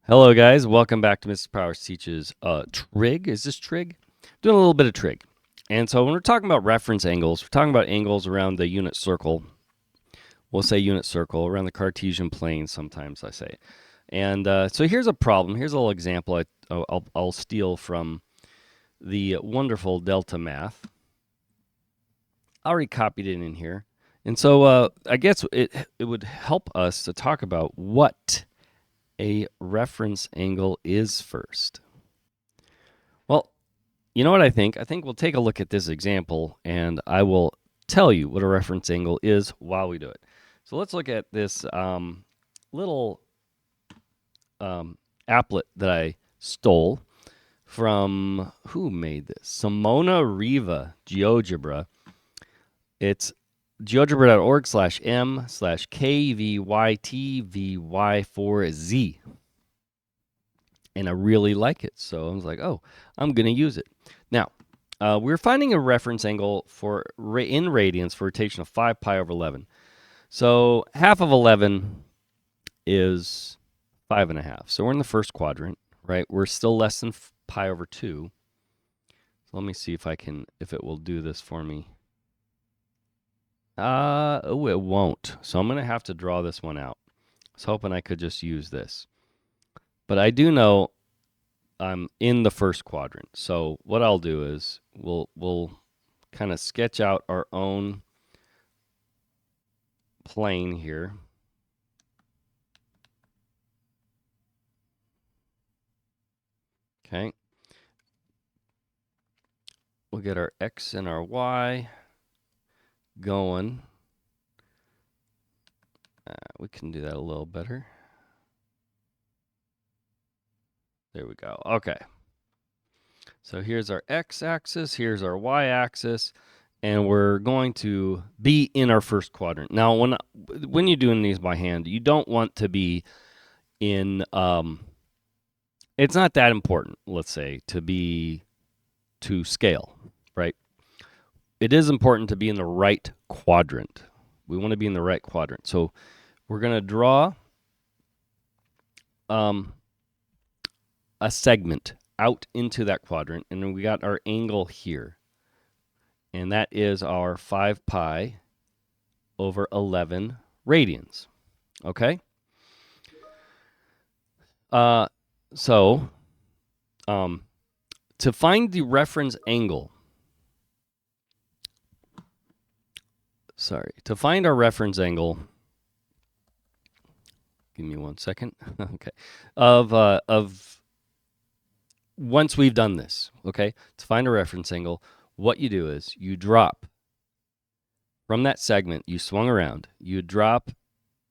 Hello, guys. Welcome back to Mrs. Powers Teaches Trig. Is this trig? Doing a little bit of trig. And so when we're talking about reference angles, we're talking about angles around the unit circle. We'll say unit circle, around the Cartesian plane sometimes I say. And so here's a problem. Here's a little example I'll steal from the wonderful Delta Math. I already copied it in here. And so I guess it would help us to talk about what a reference angle is first. Well, you know what I think? I think we'll take a look at this example and I will tell you what a reference angle is while we do it. So let's look at this little applet that I stole from, who made this? Simona Riva GeoGebra. It's geogebra.org/m/kvytVy4z. And I really like it. So I was like, oh, I'm going to use it. Now, we're finding a reference angle in radians for rotation of 5 pi over 11. So half of 11 is 5.5. So we're in the first quadrant, right? We're still less than pi over 2. So let me see if it will do this for me. Oh, it won't. So I'm going to have to draw this one out. I was hoping I could just use this. But I do know I'm in the first quadrant. So what I'll do is we'll kind of sketch out our own plane here. Okay. We'll get our X and our Y going. We can do that a little better. There we go. Okay. So here's our X-axis, here's our Y-axis, and we're going to be in our first quadrant. Now, when you're doing these by hand, you don't want to be in, it's not that important, let's say, to scale, right? It is important to be in the right quadrant. We want to be in the right quadrant. So we're going to draw a segment out into that quadrant, and then we got our angle here. And that is our 5 pi over 11 radians. Okay? So to find the reference angle, to find our reference angle, give me 1 second. Okay. Of once we've done this, okay, to find a reference angle, what you do is you drop from that segment, you swung around, you drop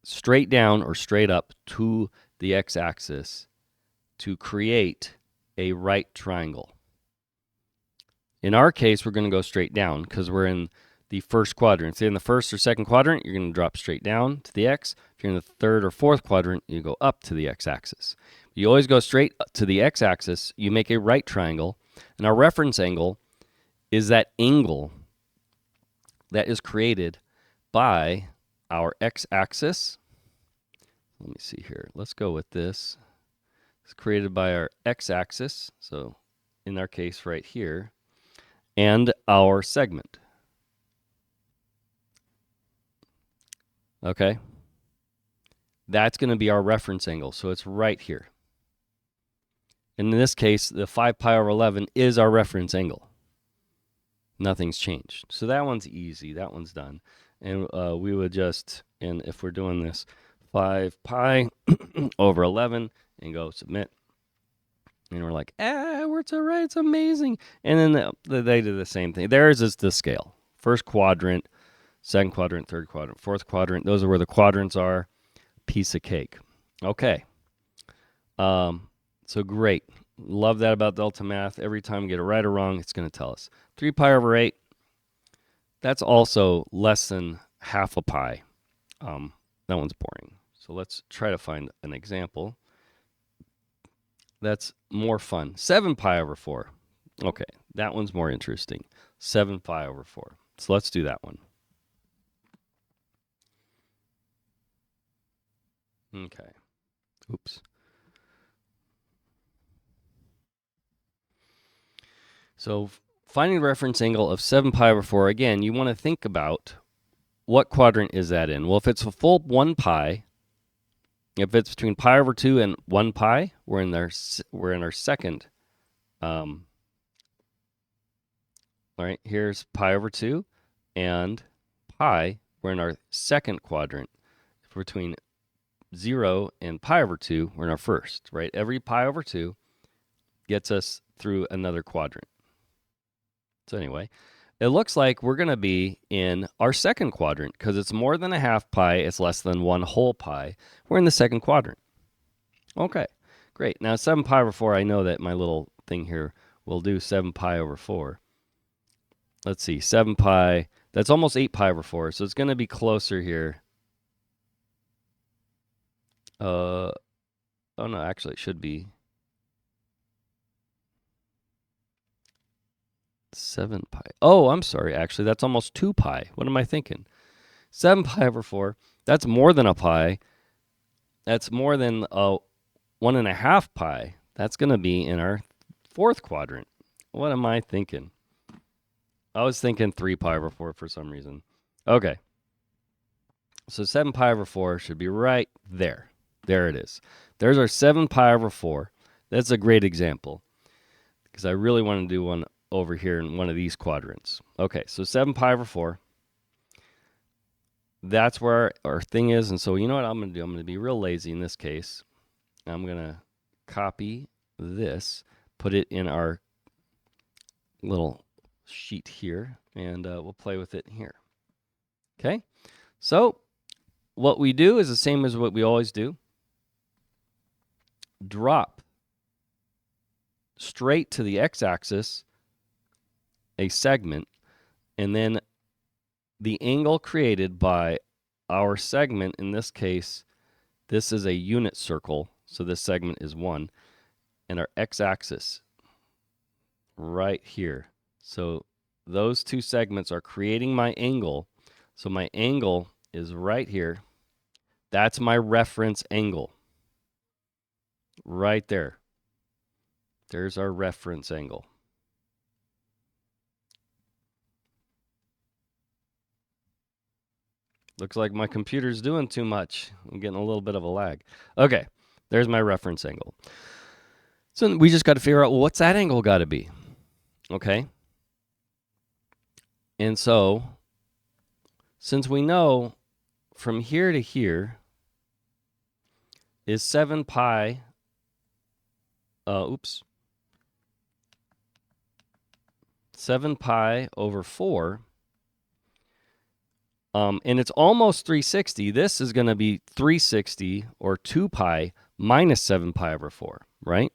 straight down or straight up to the x-axis to create a right triangle. In our case, we're going to go straight down because we're in the first quadrant. Say in the first or second quadrant, you're going to drop straight down to the x. If you're in the third or fourth quadrant, you go up to the x-axis. You always go straight to the x-axis. You make a right triangle, and our reference angle is that angle that is created by our x-axis. Let me see here. Let's go with this. It's created by our x-axis, so in our case right here, and our segment. Okay? That's going to be our reference angle, so it's right here. And in this case, the 5 pi over 11 is our reference angle. Nothing's changed. So that one's easy. That one's done. And we would just, and if we're doing this, 5 pi over 11, and go submit. And we're like, we're to right, it's amazing. And then they do the same thing. Theirs is the scale. First quadrant, second quadrant, third quadrant, fourth quadrant. Those are where the quadrants are. Piece of cake. Okay. So great. Love that about Delta Math. Every time we get it right or wrong, it's going to tell us. 3 pi over 8, that's also less than half a pi. That one's boring. So let's try to find an example that's more fun. 7 pi over 4. Okay, that one's more interesting. 7 pi over 4. So let's do that one. Okay. Oops. So finding the reference angle of 7 pi over 4, again, you want to think about what quadrant is that in. Well, if it's a full 1 pi, if it's between pi over 2 and 1 pi, we're in our second. All right, here's pi over 2 and pi, we're in our second quadrant. If we're between 0 and pi over 2, we're in our first, right? Every pi over 2 gets us through another quadrant. So anyway, it looks like we're going to be in our second quadrant because it's more than a half pi, it's less than 1 whole pi. We're in the second quadrant. Okay, great. Now 7 pi over 4, I know that my little thing here will do 7 pi over 4. Let's see, 7 pi, that's almost 8 pi over 4, so it's going to be closer here. Oh no, actually it should be 7 pi. Oh, I'm sorry, actually, that's almost 2 pi. What am I thinking? 7 pi over 4, that's more than a pi. That's more than 1.5 pi. That's going to be in our fourth quadrant. What am I thinking? I was thinking 3 pi over 4 for some reason. Okay. So 7 pi over 4 should be right there. There it is. There's our 7 pi over 4. That's a great example because I really want to do one over here in one of these quadrants. Okay, so 7 pi over 4. That's where our thing is. And so you know what I'm going to do? I'm going to be real lazy in this case. I'm going to copy this, put it in our little sheet here, and we'll play with it here. Okay, so what we do is the same as what we always do. Drop straight to the x-axis a segment, and then the angle created by our segment, in this case, this is a unit circle, so this segment is 1, and our x-axis right here. So those two segments are creating my angle. So my angle is right here. That's my reference angle. Right there. There's our reference angle. Looks like my computer's doing too much. I'm getting a little bit of a lag. Okay, there's my reference angle. So we just got to figure out, well, what's that angle got to be? Okay. And so, since we know from here to here is 7 pi, 7 pi over 4, and it's almost 360. This is going to be 360 or 2 pi minus 7 pi over 4, right?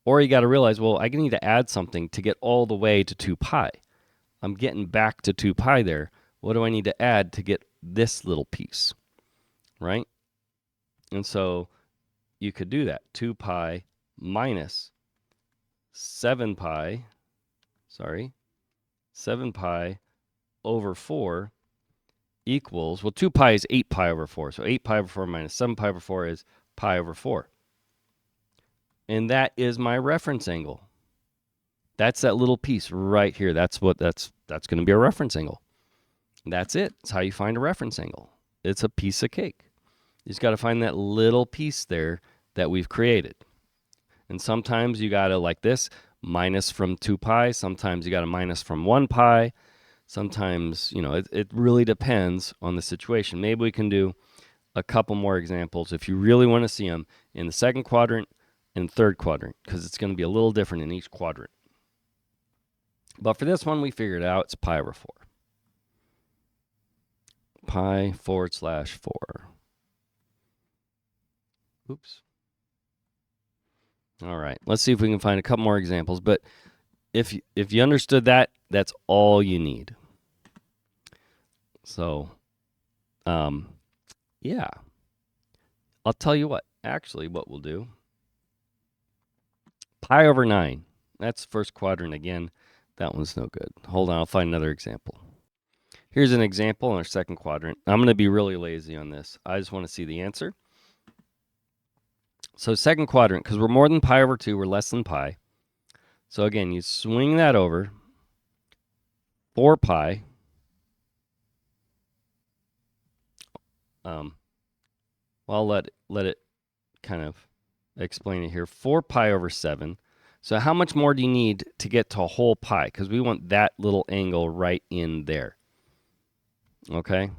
Or you got to realize, well, I need to add something to get all the way to 2 pi. I'm getting back to 2 pi there. What do I need to add to get this little piece, right? And so you could do that. 2 pi minus 7 pi, 7 pi over 4 equals, well, 2 pi is 8 pi over 4. So 8 pi over 4 minus 7 pi over 4 is pi over 4. And that is my reference angle. That's that little piece right here. That's going to be a reference angle. That's it. It's how you find a reference angle. It's a piece of cake. You just got to find that little piece there that we've created. And sometimes you got to, like this, minus from 2 pi. Sometimes you got to minus from 1 pi. Sometimes, it really depends on the situation. Maybe we can do a couple more examples if you really want to see them in the second quadrant and third quadrant, because it's going to be a little different in each quadrant. But for this one, we figured out it's pi over 4. Pi / 4. Oops. All right, let's see if we can find a couple more examples. But if you understood that, that's all you need. So, yeah. I'll tell you what. Actually, what we'll do. Pi over 9. That's first quadrant again. That one's no good. Hold on, I'll find another example. Here's an example in our second quadrant. I'm going to be really lazy on this. I just want to see the answer. So second quadrant, because we're more than pi over 2, we're less than pi. So again, you swing that over, 4 pi. Well, I'll let it kind of explain it here. 4 pi over 7. So how much more do you need to get to a whole pi? Because we want that little angle right in there. Okay?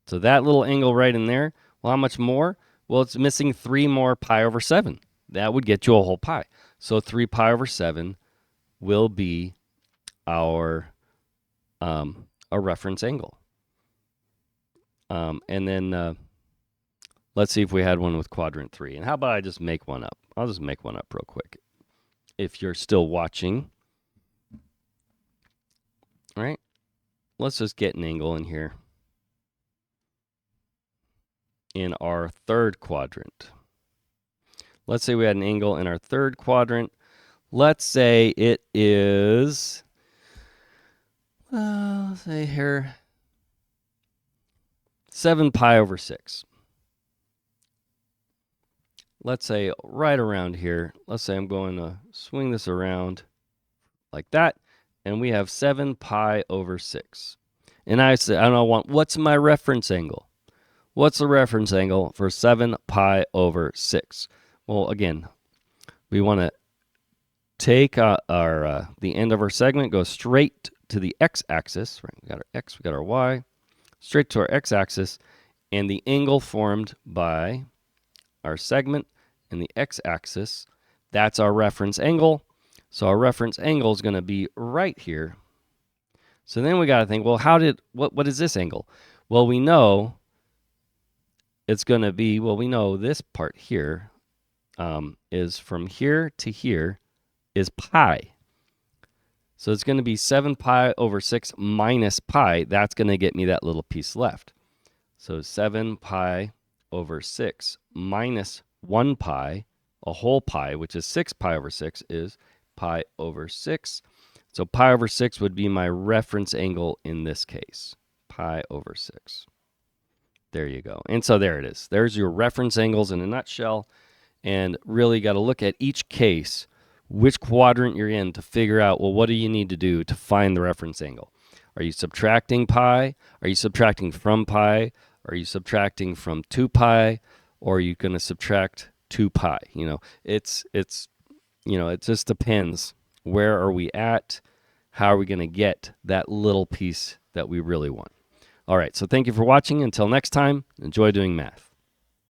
So that little angle right in there, well, how much more? Well, it's missing 3 more pi over 7. That would get you a whole pi. So 3 pi over 7 will be our a reference angle. And then let's see if we had one with quadrant 3. And how about I just make one up? I'll just make one up real quick. If you're still watching, all right, let's just get an angle in here in our third quadrant. Let's say we had an angle in our third quadrant. Let's say it is, let's say here, 7 pi over 6. Let's say right around here, let's say I'm going to swing this around like that, and we have 7 pi over 6. And I say, I don't want, what's my reference angle? What's the reference angle for 7 pi over 6? Well, again, we want to take the end of our segment, go straight to the x-axis. Right, we got our x, we got our y, straight to our x-axis, and the angle formed by our segment and the x-axis, that's our reference angle. So our reference angle is going to be right here. So then we got to think, well, what is this angle? Well, we know it's going to be, well, we know this part here is from here to here is pi. So it's going to be 7 pi over 6 minus pi. That's going to get me that little piece left. So 7 pi over 6 minus 1 pi, a whole pi, which is 6 pi over 6, is pi over 6. So pi over 6 would be my reference angle in this case, pi over 6. There you go. And so there it is. There's your reference angles in a nutshell. And really got to look at each case, which quadrant you're in, to figure out, well, what do you need to do to find the reference angle? Are you subtracting pi? Are you subtracting from pi? Are you subtracting from 2 pi? Or are you going to subtract 2 pi? You know, it just depends. Where are we at? How are we going to get that little piece that we really want? All right, so thank you for watching. Until next time, enjoy doing math.